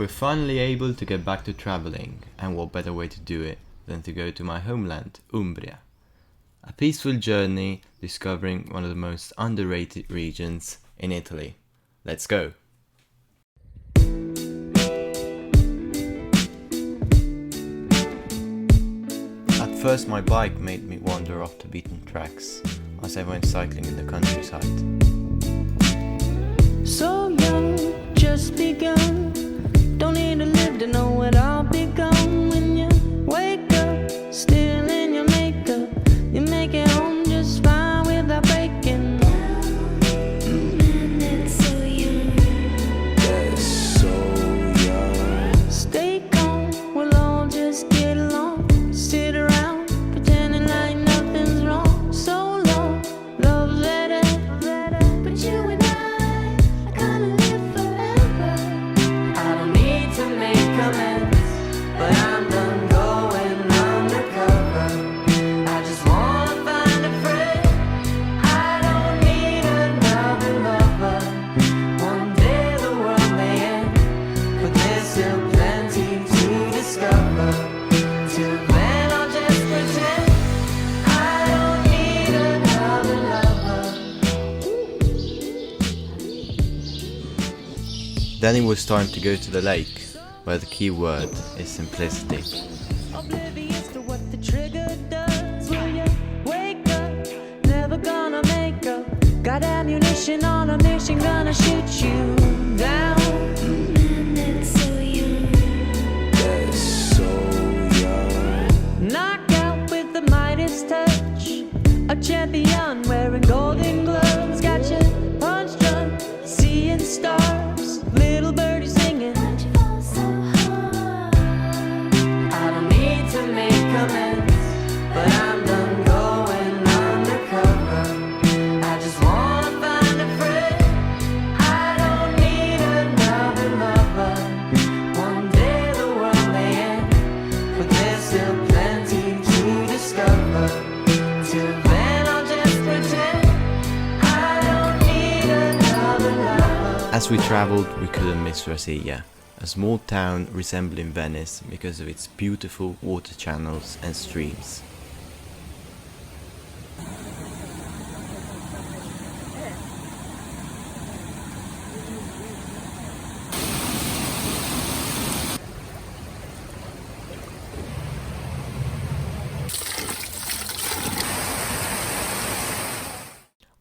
We're finally able to get back to traveling, and what better way to do it than to go to my homeland, Umbria. A peaceful journey discovering one of the most underrated regions in Italy. Let's go! At first my bike made me wander off the beaten tracks as I went cycling in the countryside. So young, just begun. Don't need to live to know it all begun. When you wake up, still in your makeup, you make it home just fine without breaking. That's so young. That's so young. Stay calm, we'll all just get along. Sit around, pretending like nothing's wrong. So long, love letter. But you and I gonna live forever. I don't need to make amends, but I'm done going undercover. I just wanna find a friend. I don't need another lover. One day the world may end, but there's still plenty to discover. Till then I'll just pretend I don't need another lover. Then it was time to go to the lake, where the key word is simplicity. Oblivious to what the trigger does. Will you wake up? Never gonna make up. Got ammunition on a mission, gonna shoot you down. That's so young. That's so young. Knockout with the Midas touch. A champion wearing golden gloves. Got your punch drunk, seeing stars. Little birdie singing. I don't need to make amends, but I'm done going undercover. I just wanna find a friend. I don't need another lover. One day the world may end, but there's still plenty to discover. Till then I'll just pretend I don't need another lover. As we travelled, we couldn't miss Rasilla, a small town resembling Venice because of its beautiful water channels and streams.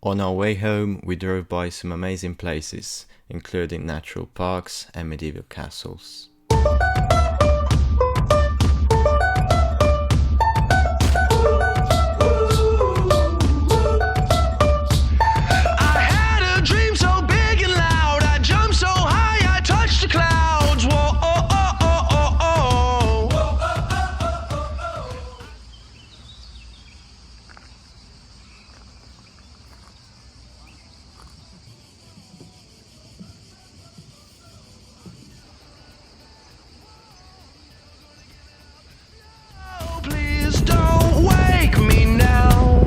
On our way home, we drove by some amazing places, including natural parks and medieval castles. I had a dream so big and loud. I jumped so high, I touched the clouds. Whoa, oh, oh, oh, oh, oh. Oh, please don't wake me now.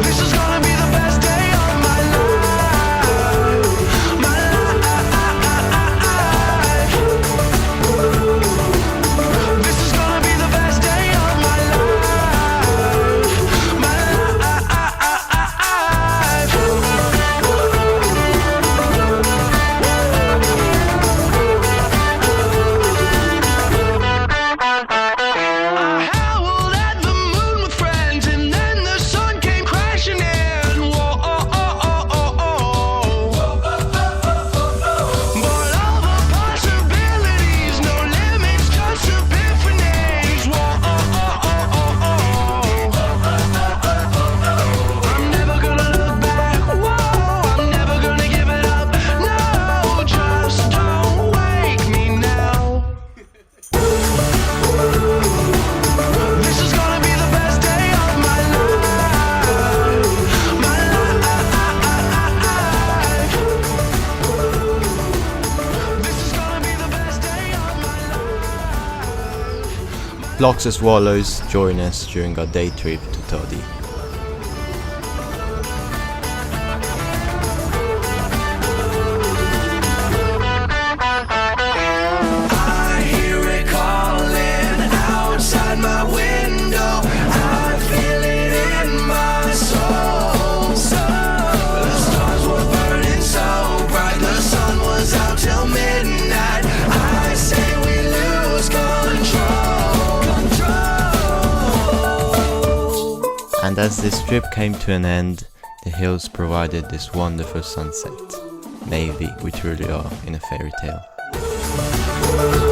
This is gonna be the best day of my life. My life. This is gonna be the best day of my life. My I howled at the moon with friends, and then the sun came crashing in. Whoa, oh, oh, oh, oh, oh. But all the possibilities, no limits, just epiphanies. Whoa, oh, oh, oh, oh, oh. I'm never gonna look back. Whoa, I'm never gonna give it up. No, just don't wake me now. This is gonna be the best day of my life. My life. This is gonna be the best day of my life. Flocks of swallows join us during our day trip to Todi. And as this trip came to an end, the hills provided this wonderful sunset. Maybe we truly are in a fairy tale.